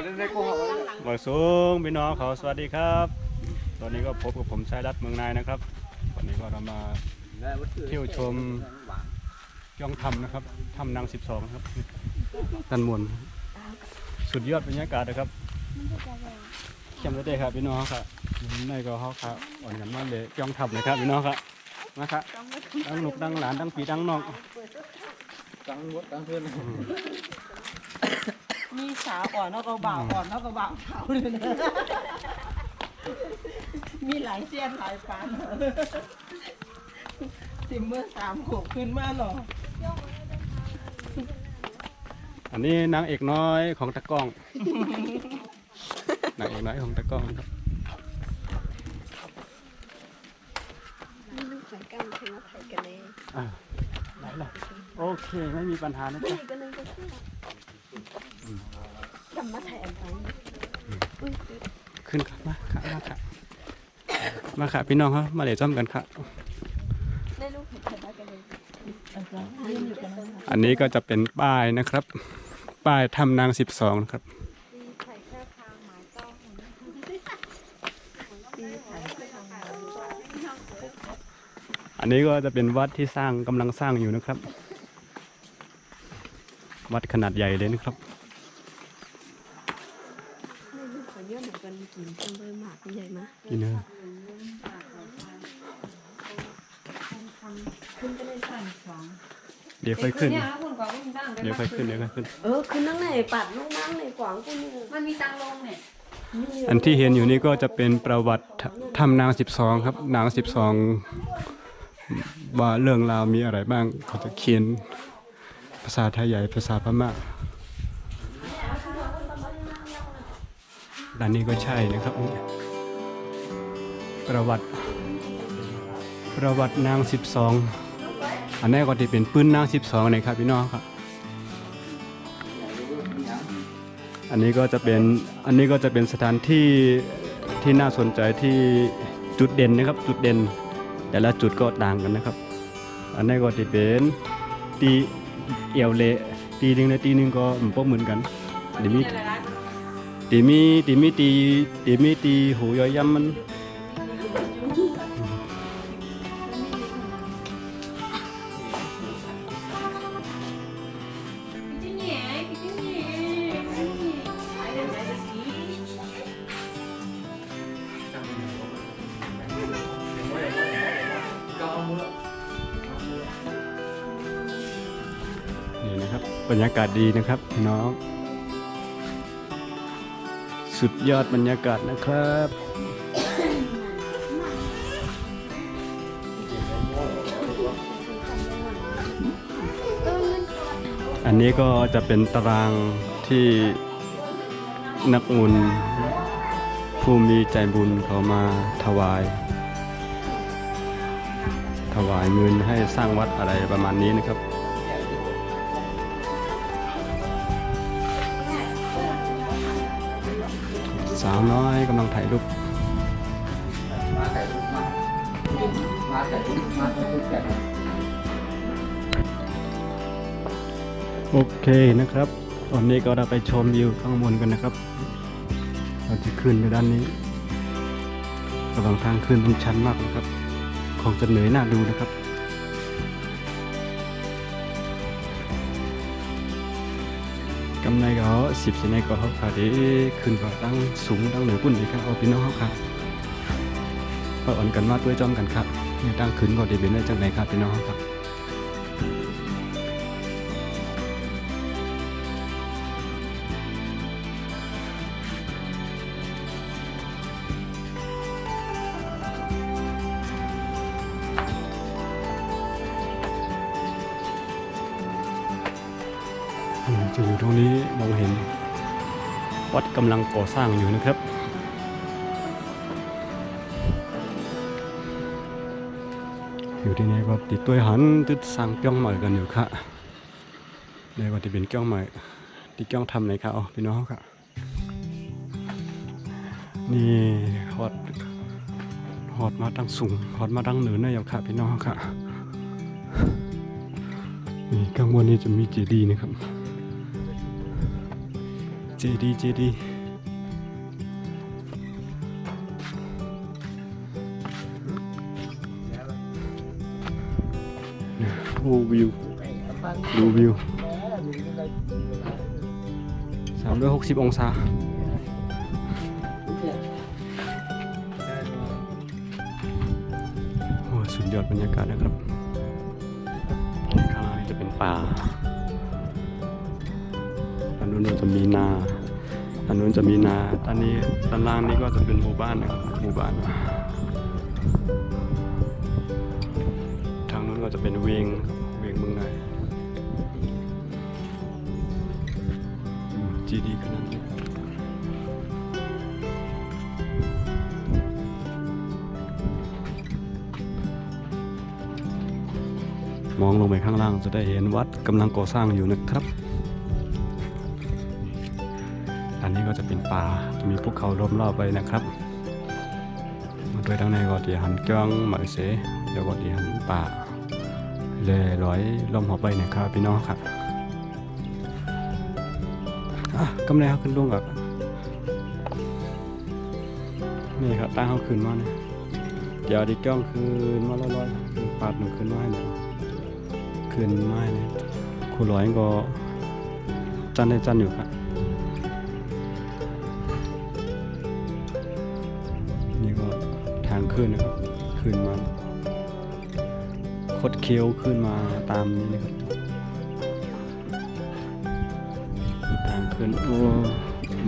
บ่สูงพี่น้องเขาสวัสดีครับตอนนี้ก็พบกับผมชายรัฐเมืองนายนะครับวันนี้ก็เรามาเที่ยวชมย่องถ้ำนะครับถ้ำนาง12ครับด้านบนสุดยอดบรรยากาศนะครับเข้มเลยครับพี่น้องครับในก็เขาครับอ่อนกันมากเลยย่องถ้ำนะครับพี่น้องครับมาครับดังลูกดังหลานดังปีดังน้องดังวดดังขึ้นมีสาวอ่อนเท่ากับบ่าวอ่อนเท่ากับบ่าวเขาเลยนะมีหลายเสี้ยนหลายปานติมเมื่อ3 ขวบขึ้นมาหรออันนี้นางเอกน้อยของตะก้องนางเอกน้อยของตะก้องครับไหนล่ะโอเคไม่มีปัญหานะจ๊ะทำมาแทนไปขึ้นครับมาค่ะมาค่ะพี่น้องครับมาเดี๋ยวจ้อมกันค่ะได้ลูกเห็นกันกันเลยอันนี้ก็จะเป็นป้ายนะครับป้ายถ้ำนาง12ครับอันนี้ก็จะเป็นวัดที่กำลังสร้างอยู่นะครับวัดขนาดใหญ่เลยนะครับกินเนอะเดี๋ยวค่อยขึ้นเดี๋ยวค่อยขึ้นขึ้นนั่งไหนปัดลูกนั่งไหนกวางกูนี่มันมีตังลงเนี่ยอันที่เห็นอยู่นี่ก็จะเป็นประวัติถ้ำนาง12ครับนาง12ว่าเรื่องราวมีอะไรบ้างเขาจะเขียนภาษาไทยใหญ่ภาษาพม่าด้านนี้ก็ใช่นะครับประวัตินาง12อันนี้ก็ที่เป็นปืนนาง12นะครับพี่น้องครับอันนี้ก็จะเป็นสถานที่ที่น่าสนใจที่จุดเด่นนะครับจุดเด่นแต่ละจุดก็ต่างกันนะครับอันนี้ก็ที่เป็นตีเอวเละตีหนึ่งและตีหนึ่งก็เหมือนกันตีหูย่อยย้ำมันนี่นะครับบรรยากาศดีนะครับพี่น้องสุดยอดบรรยากาศนะครับอันนี้ก็จะเป็นตารางที่นักบุญผู้มีใจบุญเขามาถวายเงินให้สร้างวัดอะไรประมาณนี้นะครับสาวน้อยกำลังถ่ายรูปโอเคนะครับตอนนี้ก็เราไปชมวิวข้างบนกันนะครับเราจะขึ้นไปด้านนี้ระหว่างทางขึ้นมันชันมากนะครับคงจะเหนื่อยน่าดูนะครับกำไรก็10สิในก็เขาขาดีขึ้นก็ตั้งสูงตั้งเหนือปุ่นดีครับเอาพี่น้องเขาครับก็อ่อนกันมาด้วยจอมกันครับเนี่ยตั้งขึ้นก็ดีเป็นได้จังไหนครับพี่น้องเขาครับจะอยู่ตรงนี้มองเห็นวัดกำลังก่อสร้างอยู่นะครับอยู่ที่นี่ก็ติดตัวหันติดสร้างเกี้ยงใหม่กันอยู่ค่ะนี่ก็จะเป็นเกี้ยงใหม่ที่เกี้ยงทำเลยครับพี่น้องค่ะนี่ฮอดมาตั้งสูงฮอดมาตั้งเหนือนะอย่างค่ะพี่น้องค่ะนี่ข้างบนนี้จะมีเจดีย์นะครับเจดีย์ โอ้วิวดูวิว360 องศาโอ้สุดยอดบรรยากาศนะครับข้างล่างนี่จะเป็นป่าอันนู้นจะมีนาอันนู้นจะมีนาอันนี้ด้านล่างนี้ก็จะเป็นหมู่บ้านนะครับหมู่บ้านทางนู้นก็จะเป็นเวียงเมืองในจีดีขนาดนี้มองลงไปข้างล่างจะได้เห็นวัดกำลังก่อสร้างอยู่นะครับอันนี้ก็จะเป็นป่าจะมีภูเขาล้อมรอบไปนะครับมาด้วยทางในก็จะหันจ้องหมายเสแล้วก็จะหันป่าเลยร้อยล้อมหัวไปนะครับพี่น้องครับกำไรเขาขึ้นลงกับนี่ครับตั้งเขาขึ้นมาเนี่ยเดี๋ยวดิจ้องคืนมาลอยๆปาดหนึ่งขึ้นมาเนี่ยขึ้นมาเนี่ยครูร้อยก็จันได้จันอยู่ครับนี่ก็ทางขึ้นนะครับขึ้นมาคดเคี้ยวขึ้นมาตามนี้นะครับทางขึ้นโอ้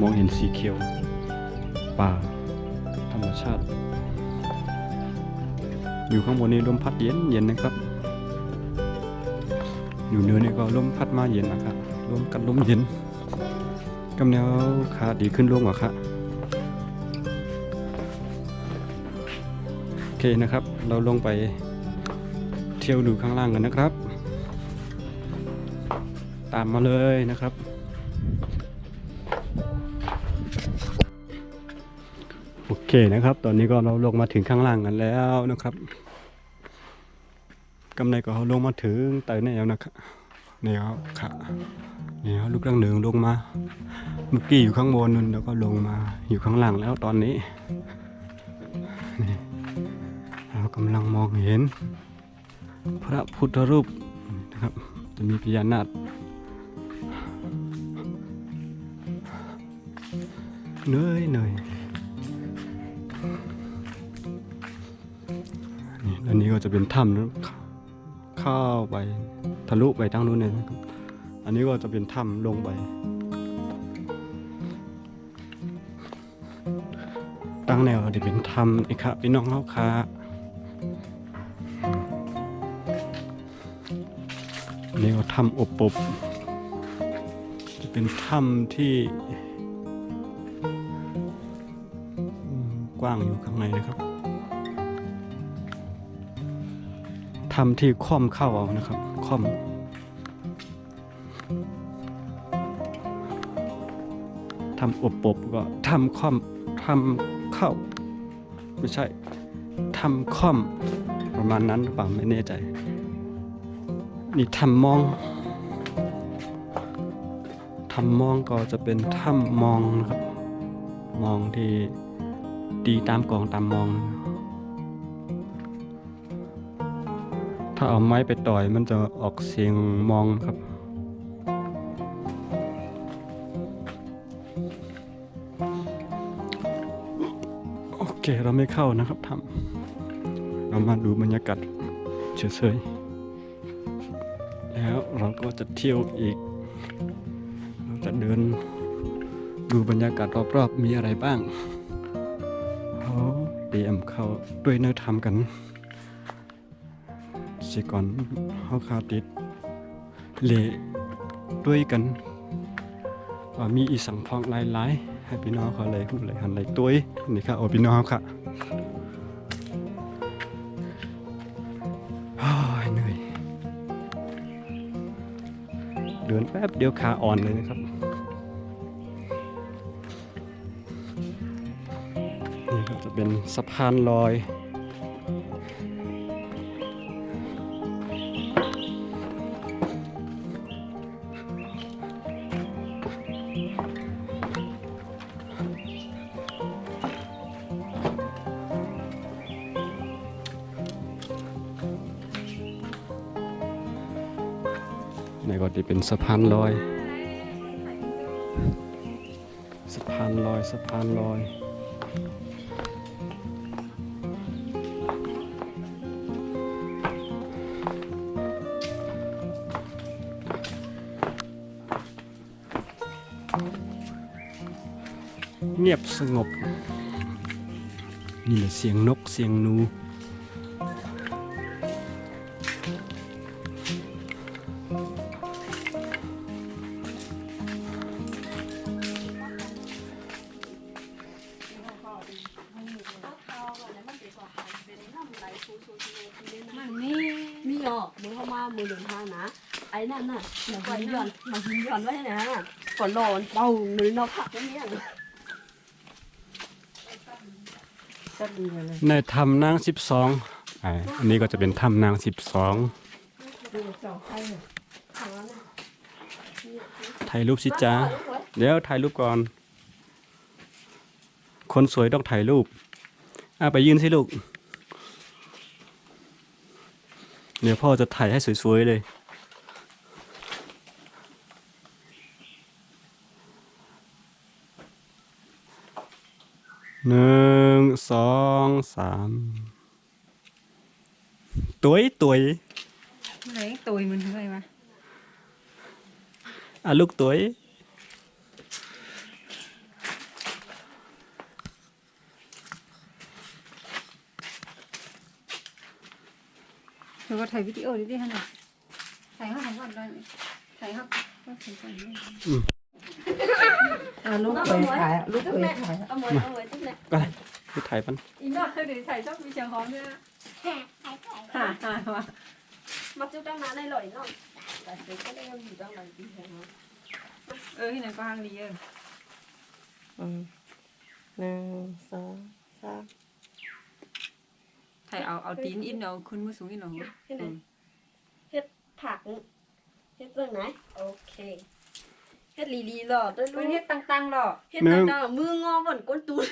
มองเห็นสีเขียวป่าธรรมชาติอยู่ข้างบนนี้ลมพัดเย็นนะครับอยู่เหนือนี่ก็ลมพัดมาเย็นนะครับลมกันลมเย็นกำแนวขาดีขึ้นลงกว่าครับโอเคนะครับเราลงไปเที่ยวดูข้างล่างกันนะครับตามมาเลยนะครับโอเคนะครับตอนนี้ก็เราลงมาถึงข้างล่างกันแล้วนะครับกำไรก็เขาลงมาถึงไต่แนวนะครับนี่ครับค่ะนี่ครับลูกรังหนึ่งลงมาเมื่อกี้อยู่ข้างบนนั่นแล้วก็ลงมาอยู่ข้างล่างแล้วตอนนี้นี่เรากำลังมองเห็นพระพุทธรูปนะครับจะมีพญานาคเหนื่อยนี่แล้วนี้ก็จะเป็นถ้ำนะเข้าไปทะลุไปทางนู้นเลยนะครับอันนี้ก็จะเป็นถ้ำลงไปตั้งแนวจะเป็นถ้ำอีกครับพี่น้องเขาค่ะนี่ก็ถ้ำอบจะเป็นถ้ำที่กว้างอยู่ข้างในนะครับทำที่ค่อมเข้าเอานะครับค่อมทำอบก็ทำค่อมทำเข้าไม่ใช่ทำค่อมประมาณนั้นหรือเปล่าไม่แน่ใจนี่ทำมองก็จะเป็นถ้ำมองนะครับมองที่ตีตามกองตามมองถ้าเอาไม้ไปต่อยมันจะออกเสียงมองครับโอเคเราไม่เข้านะครับทำเรามาดูบรรยากาศเฉยๆแล้วเราก็จะเที่ยวอีกเราจะเดินดูบรรยากาศรอบๆมีอะไรบ้างเขาเตรียมเข้าด้วยเนื้อทำกันสิก่อนเขาคาติดเละด้วยกันว่ามีอีสังพองหลายๆให้พี่น้องเขาเลยพูดเลยหันเลยตัวนี่ค่ะโอ้พี่น้องค่ะเหนื่อยเดินแป๊บเดียวขาอ่อนเลยนะครับนี่ก็จะเป็นสะพานลอย ก็จะเป็นสะพานลอยสะพานลอยสะพานลอยเงียบสงบนี่แหละเสียงนกเสียงหนูมีออกมือเข้ามามือเดินทางนะไอ้นั่นน่ะมันหย่อนไว้นะก่อนรอเป่ามือนอกผักนั่นเนี่ย ก็ดีเลย ในถ้ำนาง12อันนี้ก็จะเป็นถ้ำนาง12 ดูสองไข่เนี่ย ถ่ายรูปสิจ้าเดี๋ยวถ่ายรูปก่อนคนสวยต้องถ่ายรูปไปยืนสิลูกเดี๋ยวพ่อจะถ่ายให้สวยๆเลย1 2 3ตุ๋ยไหนตุยมันเท่าไหร่วะ ลูกตุ๋ย เธอก็ถ่ายวิดีโอดิฮะน่ะถ่ายเขาก่อนเลยถ่ายเขาก็ถ่ายก่อนเลย ลูกเคยถ่ายลูกเคยถ่าย เอามือตุ๊กเนี่ย ก็ได้ไปถ่ายปัน อีน้อยเดี๋ยวถ่ายชอบมีเสียงหอมด้วยนะฮ่าว่ะ มาจุดตั้งนานในหล่อยน้องแต่เด็กก็ได้อยู่ตั้งหลายปีแล้ว ที่ไหนก็ห้างดี1 2 3 ถ่ายเอาตีนอินเอาขึ้นมือสูงอินเอา เฮ็ดผักเฮ็ดเรื่องไหนโอเคเฮ็ดลีหล่อด้วยลู มัน ก เฮ็ดตั้งๆหรอ เฮ็ดต่างๆมืองอเหมือนก้นตูน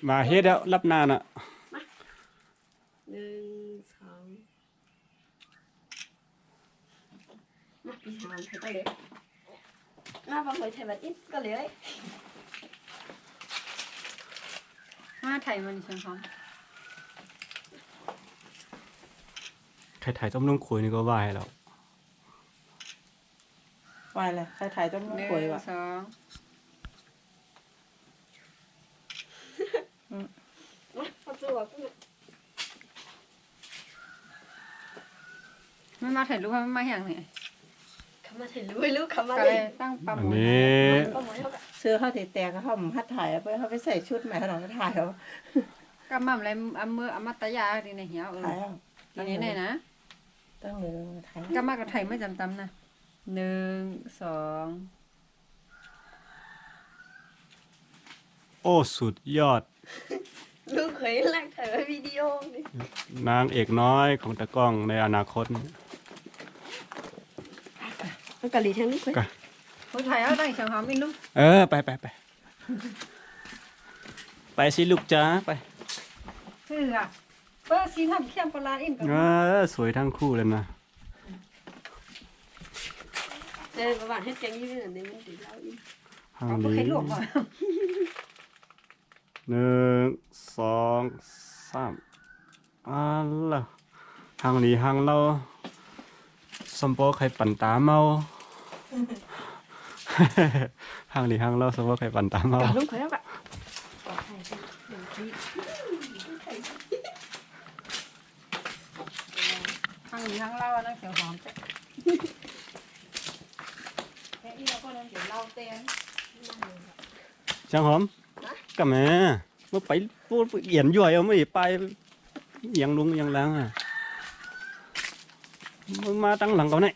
มาเฮ็ดแล้วรับหน้าน่ะ 1 2มาพี่หานให้ไปเลยมาบางคนใช้แบบอินก็เลย มาถ่ายมันเสียงหอม ใครถ่ายต้มนุ่งคุยนี่ก็ไหวแล้ว วายเลยใครถ่ายต้นมะกรูดวะ 1 2มาตัวกู มันมาถ่ายรูปมันมาอย่างนี้ คำมาถึงรู้ลูกคำมา ก็ เล เลย ยตั้งปั๊ม อันนี้ ก็เหมือนเขา เสื้อเขาแตกเขาพัดถ่ายไปเขาไปใส่ชุดใหม่เขาถ่ายเขา ก็มั่มอะไรอมตะยาดีในเหี่ยวถ่ายเอา ทีนี้เนี่ยนะ ตั้งเลยถ่าย ก็มากกับไทยไม่จำตำนะ1 2 โอ้สุดยอด ลูกเคยแรกถ่ายวิดีโอนี่ นางเอกน้อยของตะกล้องในอนาคต มันกะหรี่ทั้งนี้เคย ผู้ถ่ายเอาได้เสียงหอมอินลูก ไปสิลูกจ้าไป คืออ่ะเปิ้ลซีทำเข้มปลาอินกับ สวยทั้งคู่เลยนะ เจอประวัติให้เจ๊งยี่สิบเดือนมันตีเราอีก ทาง เอาไป นี้ ให้ลวกก่อน 1 2 3ล่ะทางนี้ทางเราสมโปใครปั่นตาเมา ทางนี้ทางเราสมโปใครปั่นตาเมา ลูกเคยแล้วกะ ทั้งนี้ทั้งเล่านั่งเสียงหอมจ้ะแค่อีเราก็นั่งเสียงเล่าเต้น ช่างหอมกับแม่เมื่อไปพูดเอียนย่อยเอาไม่ไปเอียงลุงเอียงล้างมาตั้งหลังเขาเนี่ย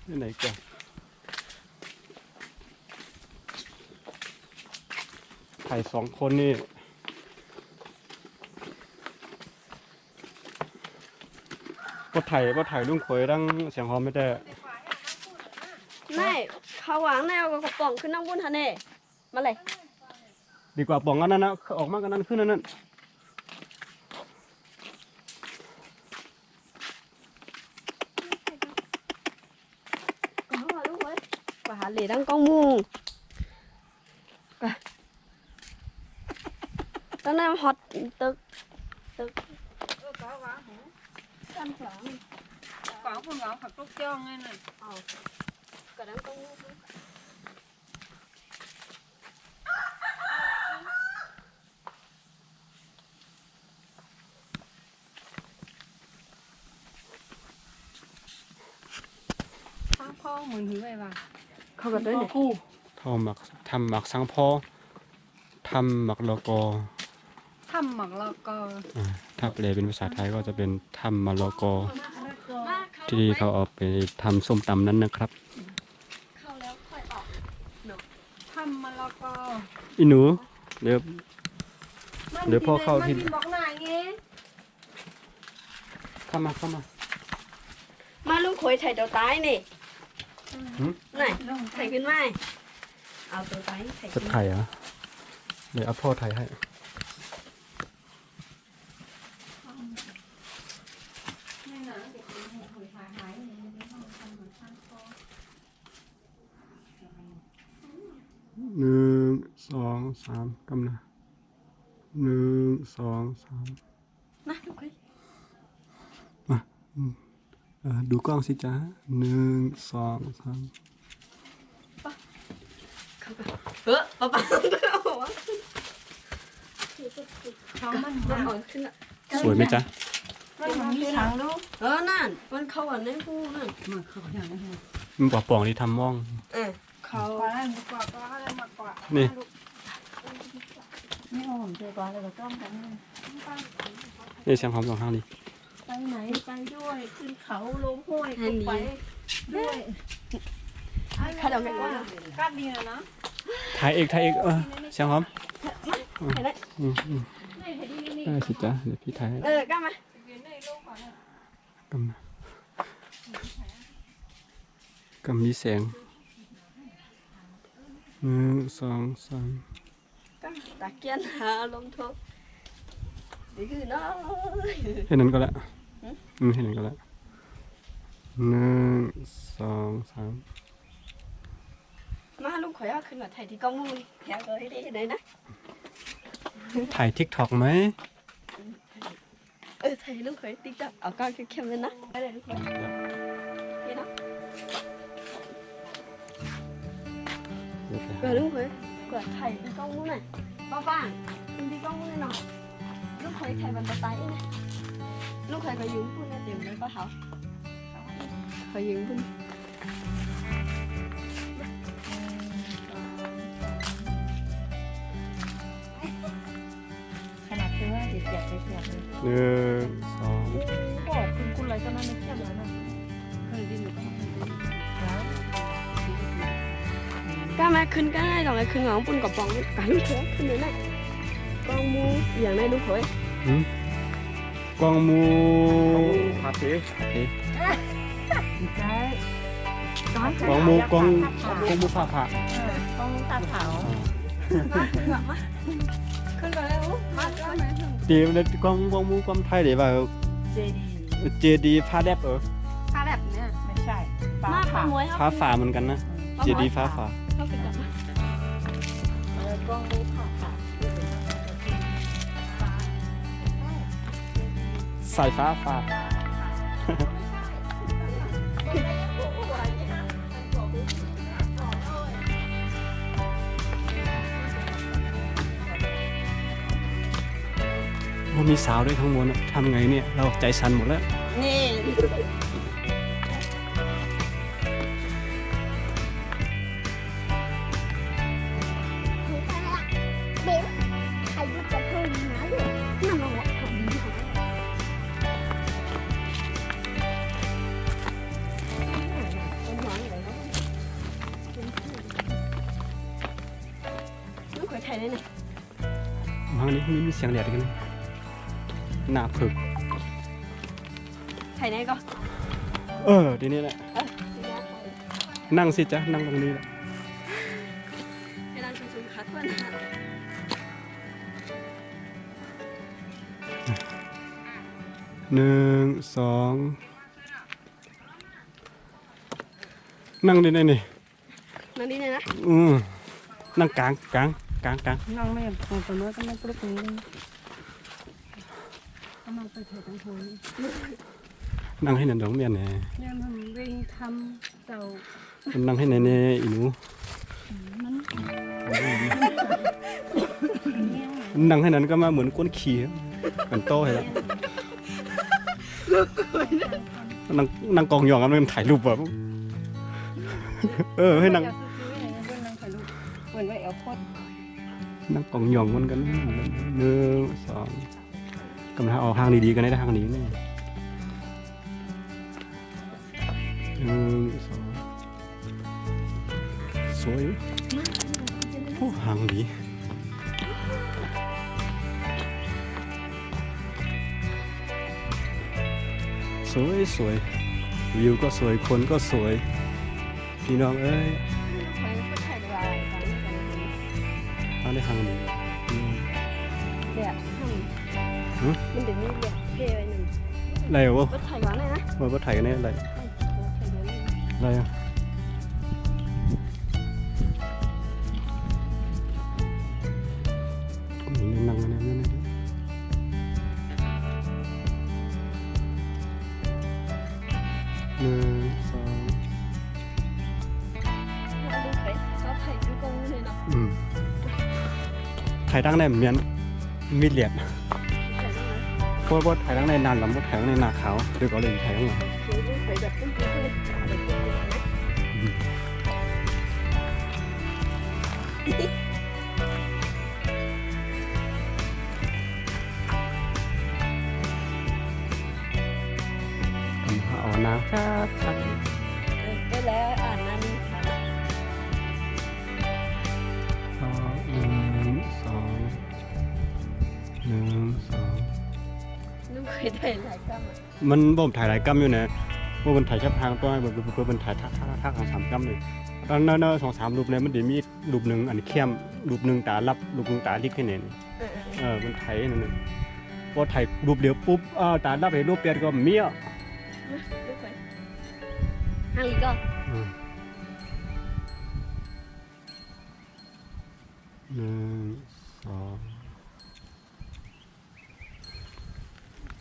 นี่ไหนกันถ่าย2 คนนี่ก็ถ่ายลุงขวยตั้งเสียงหอมไม่ได้ ไม่เขาวางแนวกับกระป๋องขึ้นนั่งบนทะเน่มาเลย ดีกว่าป่องอันนั้นนะออกมากันนั้นขึ้นอันนั้น và hạt lì đang con mu tao nam hotตึกcăn phẳng có con ngõ hoặc lúc cho ngay này cả đang con mu sao kho mình hứa vậy bà không cần tới này ทำหมักสังพอทำหมักละกอ thăm mặc lò cò ถ้าแปลเป็นภาษาไทยก็จะเป็นทำมะละกอที่เขาเอาไปทำส้มตำนั้นนะครับ เข้าแล้วค่อยออก thăm mà lò cò อีหนูเดี๋ยวพ่อเข้าที่ mình bọc này nghe เข้ามา มาลุงขวยไถ่ตัวตายนี่ หืม ไหนไถ่ขึ้นมาเอาตัวตายไถ่ จะถ่ายเหรอเดี๋ยวเอาพ่อถ่ายให้หนึ่งสองสามกำนะหนึ่งสองสาม มาลุงขวย ดูกล้องสิจ๊ะหนึ่งสองสาม ป๊าป๊าเอาวะ เขามัน เอาขึ้นละ สวยไหมจ๊ะ มันมีทางลูก นั่นมันเข้าอันในหูนั่น มันเขาอย่างนี้ มันปล่องที่ทำม่อง เขา กว่าแล้วกว่าก็ให้มากว่า นี่ นี่เอาผมเจอก่อนเลยก็ต้มกัน นี่เสียงหอมสองห้างดิ ไปไหนไปด้วยขึ้นเขาลงห้วยก็ไปด้วย ข้าเดี๋ยวไม่ว่า กัดดีนะนะ ถ่ายเอกเสียงหอม เห็นไหม ได้สิจ๊ะเดี๋ยวพี่ถ่ายให้ กล้ามา กำมีแสงหนึ่งสองสาม กล้าตะเกียนหาลมทุกนี่คือน้อ เห็นนั้นก็แล้วเห็นนั้นก็แล้วหนึ่งสองสาม มาลุงขวยเอาขึ้นมาถ่ายที่กล้องมืออยากเลยดีเลยนะ ถ่ายทิกทอกไหม ถ่ายลุงขวยติ๊กต๊อกเอากล้องเข้มๆเลยนะได้เลยลุงขวยนี่นะลุงขวยกดถ่ายที่กล้องมือหน่อยป้าขึ้นที่กล้องมือหน่อยลุงขวยถ่ายบรรทัดใต้นะลุงขวยก็ยืนพูดนะเดี๋ยวเลยป้าเขาขอยืนพูด ขนาดคือว่าเจ็บไปเสียบเลย หนึ่งสอง บอกคุณอะไรก็นั่นไม่เทียบแล้วนะเคยดินอยู่ต้องแล้ว ก็มาขึ้นก็ได้ดอกไอ้ขึ้นของปุ่นกับปองกันเถอะขึ้นเลยนะกองมูอย่างไรลูกเขย กองมู พาเต้ ใช่ กองมูผ่า ต้องตัดเผา มาขึ้นก่อนมาขึ้นก่อนเลยมาขึ้นก่อน เดี๋ยวเลยกองมูกองไทยเดี๋ยวว่า เจดี เจดีฟ้าแดบ พาแบบเนี่ย ไม่ใช่ปลา มา ขาว มวย ฟ้าฝ่าเหมือนกันนะเจดีฟ้าฝ่า เข้าไปก่อนมา กล้องรู้ผ่าขาว สายฟ้าฝ่ามีสาวด้วยข้างบนทำไงเนี่ยเราใจสั่นหมดแล้ว นี่ ลูกเคยถ่ายได้ไหน ห้องนี้มีเสียงแดดกันเลยหน้าผึก ถ่ายไหนก็ ดีนี่แหละ สีแดง นั่งสิจ๊ะนั่งตรงนี้แหละ ให้นั่งชุ่มๆขาทวนนะ หนึ่งสองนั่งได้ไหนนี่ นั่นนี่เนี่ยนะ นั่งกลาง น้องไม่อยากตัวตัวน้อยก็ไม่ปลุกนี้เอามาไปเถิดทั้งคน นั่งให้หนันดองเมียนเนี่ย เนี่ยมันวิ่งทำเจ้า นั่งให้หนันเนี่ยอีหนูนั่งให้นั้นก็มาเหมือนก้นขี่เหมือนโต้เลยนั่งกองยองกันมันถ่ายรูปแบบให้นั่ง เหมือนว่าเอวโคตร นั่งกองยองมันกัน1 2กำลังเอาทางดีๆกันได้ทางนี้นี่1 2สวยโอ้ทางดีสวยวิวก็สวยคนก็สวยพี่น้องเอ้ย ใครก็ถ่ายได้อะไรกัน ทางได้ทางนี้ เดี๋ยวมันเดี๋ยวนี้เดี๋ยวเท่ไว้หนึ่ง อะไรวะ ก็ถ่ายก่อนเลยนะ ว่าถ่ายกันได้อะไร ถ่ายเดี๋ยวนี้ อะไรอ่ะนั่งกันเนี่ย1 2 ดูใครเขาถ่ายดูกล้องเลยเนาะ ถ่ายตั้งในเมียนมีเหลียด ถ่ายได้ไหม เพราะว่าถ่ายตั้งในนานหลังถ่ายตั้งในนาขาวเดี๋ยวก็เลยถ่ายตั้งใน ดูใครแบบปุ้งปุ้งเลย เอาน้ำชัก ไปแล้วอ่านนั่นค่ะ ลูกเคยถ่ายหลายกล้องอ่ะ มันบ่มถ่ายหลายกัมอยู่นะว่ามันถ่ายแค่ทางตัวแบบมันถ่ายท่าของ3กัมเลยตอนนั้น2-3รูปเนี่ยมันเดี๋ยวมีรูปหนึ่งอันเข้มรูปหนึ่งตาลับรูปหนึ่งตาลิกแค่นี้มันถ่ายนั่นนึงพอถ่ายรูปเดียวปุ๊บตาลับไปรูปเปลี่ยนก็เมี้ย ลูกเคยห้างอีกก็ 1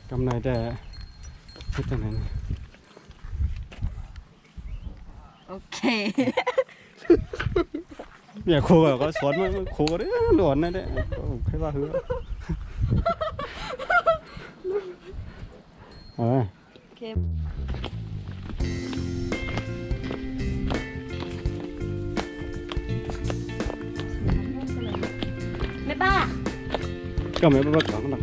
2กำไรแต่คิดแต่นั้น โอเค เนี่ยครูก็สอนมาครูก็ได้หลอนนั่นแหละแค่ว่าคือโเอออเคแม่ป้า ก็ไม่รู้ว่าหลัง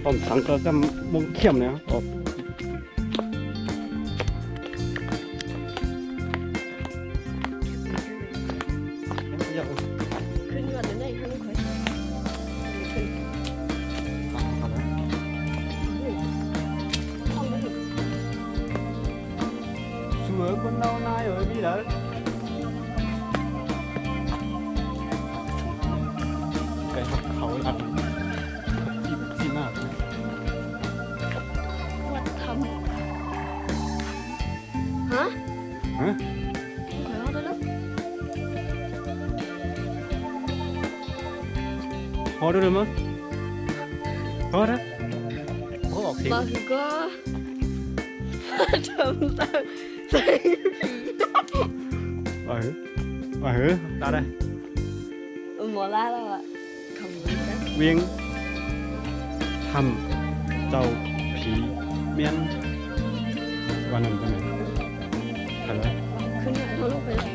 ต้องสังก็จะมงเข้มเนี่ยออกเยอะ ขึ้นก่อนเดี๋ยวนี้ให้ลูกเคยขึ้นห้องไม่ถึง สวยคนเรานายở đi đấy cái học khẩu là gì nào วัดทำฮะ ฮะ ขอเอาได้แล้ว พอได้เลยมั้ยพอได้พอออกเสียง มาคือก็ทำตามใส่ผี ta đây หมอล่าแล้วอ่ะคำนี้นะ เวียงทำเจ้าผีเมียนวันนั้นเป็นไงถ่ายไว้ ขึ้นเขาลูกไปเลย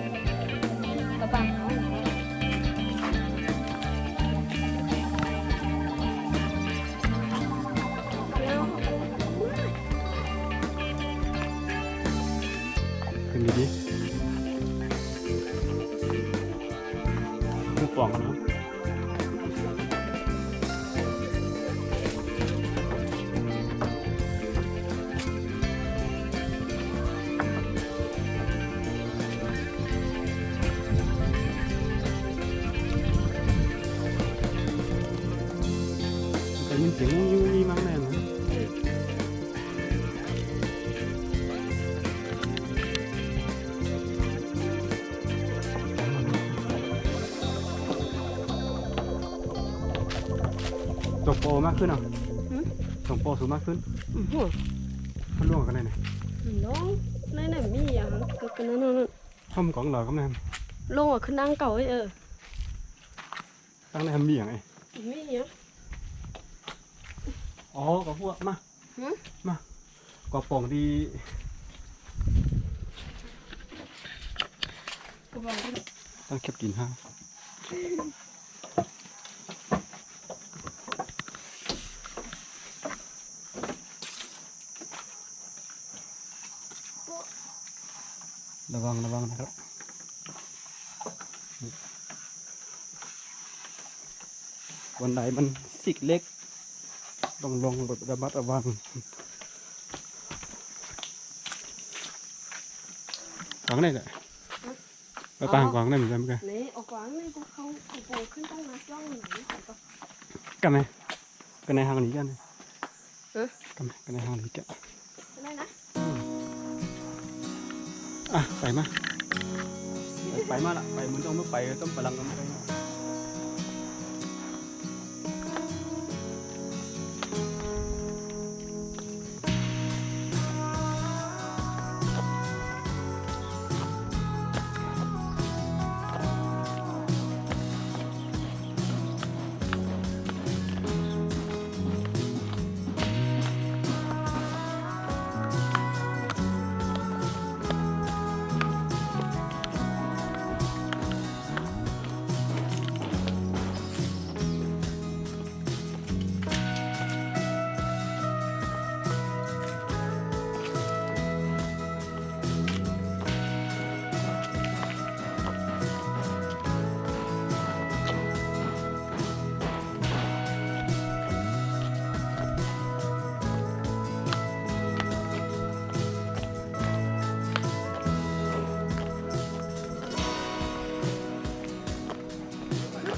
กระปังเขาแล้ว ขึ้นดีๆปล่องนะ ได้ยินเสียงงูมีมั้งแน่นะ จงโปมากขึ้นอ่ะจงโปสูงมากขึ้น หัว มันล่วงกันได้ไหน น้องนั่นน่ะมีอย่างก็กันนั่น ห้อมของเราก็ไม่ท ลงอ่ะคือนั่งเก่าเออ ำตั้งได้ทำมีอย่างไง มีอย่าง อ๋อกระพวกมามาก็ป่องดี กูบอก ต้องเก็บกินห้าระวังนะครับวันไหนมันสิกเล็กต้องลงแบบระมัดระวังกวางได้แหละไปปางกวางได้เหมือนกันไหม นี่ออกกวางนี่พวกเขาโผล่ขึ้นต้องมาจ้องหนูก็ กันไหมกันในห้างนี้กันกันไหมกันในห้างนี้กัน ได้นะ อ่ะไปมาไปมาละไปมึงต้องไม่ไปต้องพลังกันไม่ได้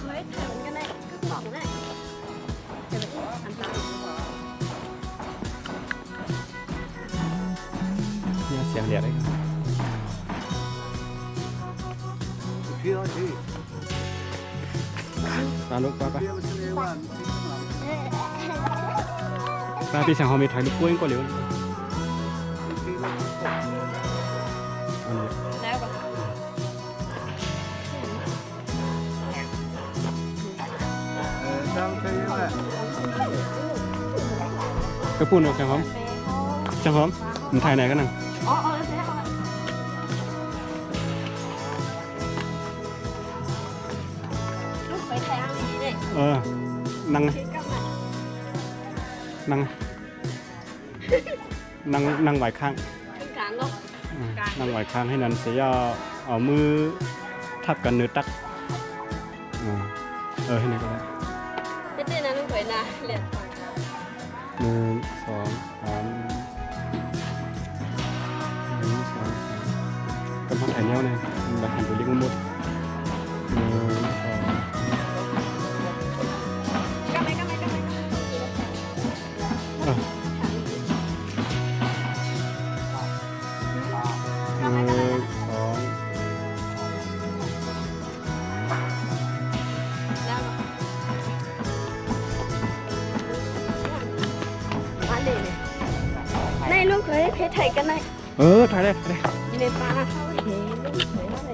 เฮ้ยถ่ายมันกันได้ก็บอกได้เดี๋ยวไปอันตราย เนี่ยเสียงเดียดได้กันปลาลูกปลาปลาปลาพี่สั่งเขามีถ่ายลูกกล้วยก็เหลวอันนี้ แล้วก็ กระปุ้นเอาจังหอมจังหอมมันถ่ายไหนกันนั่ง อ๋อแล้วแล้วลูกไปถ่ายอันนี้เลย นั่ง คิดกับมัน นั่งไหวข้าง เป็นกลางก็ นั่งไหวข้างให้นั้นเสียเอามือทับกันเนื้อตักให้ไหนก็ได้ ไม่ได้นะลูกไปนะเรียน 1 2 3 1 2 3กำลังถ่ายแนวเนี่ยแบบหันไปเรียกมุด1 2 ก็ไม่ แล้วมาเลยในลูกเคยถ่ายกันไหน ถ่ายได้ ในป่าเขาเห็นลูกเคยอะไร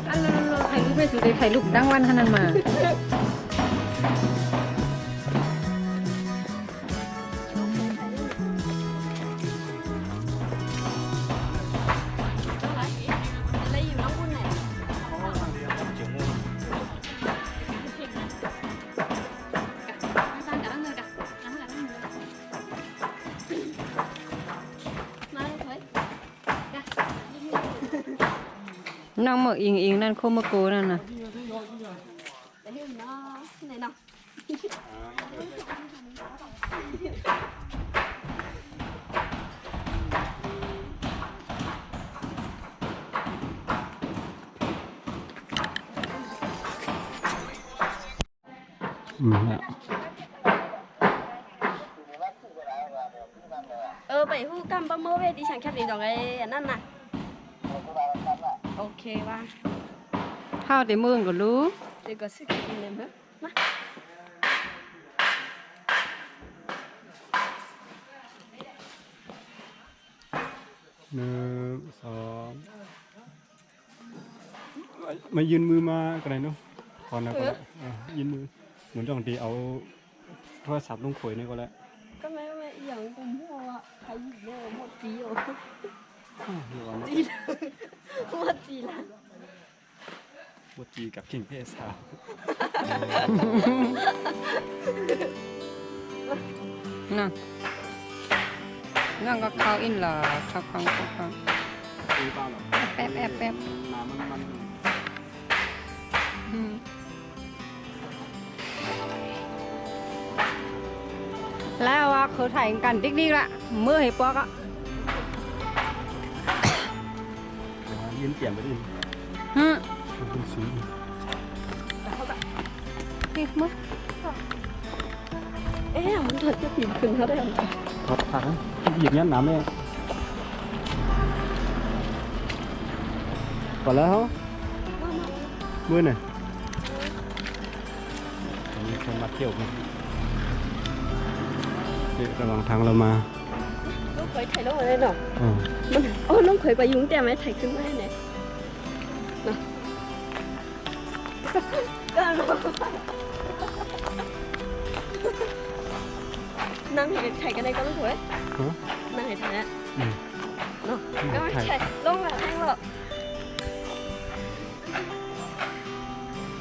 อันนั้นเราถ่ายรูปไปสุดเลยถ่ายรูปดังวันขนาดมา อะไรอยู่น้องคุณไหนมาลูกเคย น้องหมออิงนั่นโคโมโกนั่นน่ะ để hiểu nó này nào bảy hú cam bao mơ về đi chẳng khép gì rồi cáiนั่นน่ะโอเคว่า ข้าวแต่มือก็รู้ để có sức khỏe niềm hết má 1 2 มายืนมือมากันไหนเนาะก่อนนะก็ได้ยืนมือเหมือนจังตีเอาโทรศัพท์ลงขวยนี่ก็แล้ว có mấy mấy dạng cũng mua thấy gì nữa một tí rồi จี một tí là บทจีกับกิ่งเพศสาว น่ะนั่งก็เข้าอินล่ะเข้าฟัง ตีเปล่าหรอ แป๊บ น้ำมัน แล้วว่าเขาถ่ายกันดิ๊กๆละมือให้ปอกอ่ะ ยืนเปลี่ยนไปดิ ฮึ เป็นสี นี่มือ ê muốn thật cái tìm khừng hết đấy không ถอดขาหยิบยันน้ำเลยก่อนแล้วมือหน่อยมีคนมาเที่ยวกันระหว่างทางเรามา lúc khởi thầy lúc ở đây nọ อ๋อ ô lúc khởi bà dùng tiền mấy thầy khưng đây này nè cái nó năng thầy cái này có lúc khởi năng thầy đấy อืม nó cái thầy lúc là thằng lộ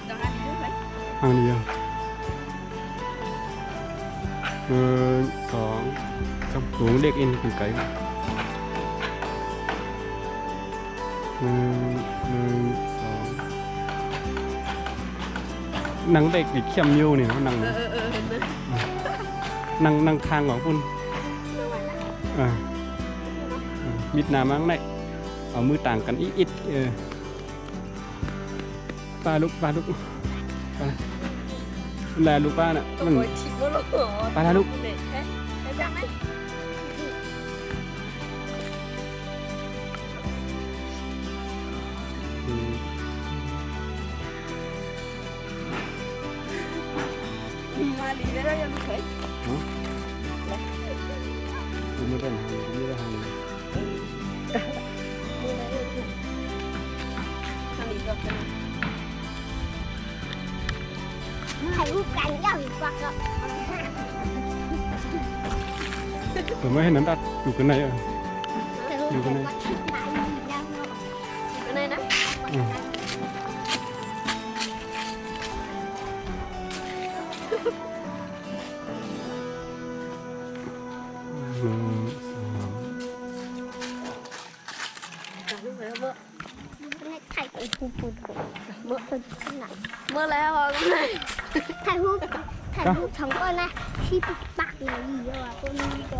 đang ăn chút đấy ทางเดียว1 2กับสูงเด็กอินคือไกล1 2 นังเด็กอีกเข้มอยู่นี่นังนังทางของคุณมิดน้ำมั้งไหนเอามือต่างกันอิดปลาลูกแลลูกป้าน่ะมัน Ôi, chị có lộ Ba la lúc. để thế chăm ấy mà đi về đây em thấy ไม่ได้ทำไม่ได้ทำ đi về đây thằng đi gặp cái nàyถ่ายรูปกันย่าหรือปักอ่ะ ผมไม่ให้น้ำตัดอยู่กันไหนอ่ะ ถ่ายรูป อยู่กันไหน ปักถ่ายรูปแล้วเนาะ cái này nè ถ่ายไปพูดเมื่อเป็นขนาด mưa leo rồi cái này ถ่ายรูปสองคนนะที่ปักเลยเยอะคนนี้ก็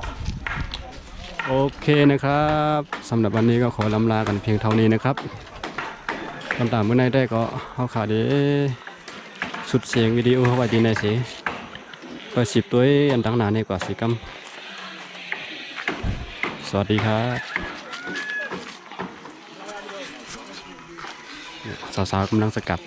โอเคนะครับสำหรับวันนี้ก็ขอลำลากันเพียงเท่านี้นะครับตามเมื่อไหร่ได้ก็เอาขาดีสุดเสียงวิดีโอเข้าไปดีในสิก็10ตัวอันตั้งนานนี่กว่าสิกัมสวัสดีครับสาวๆกำลังสกัด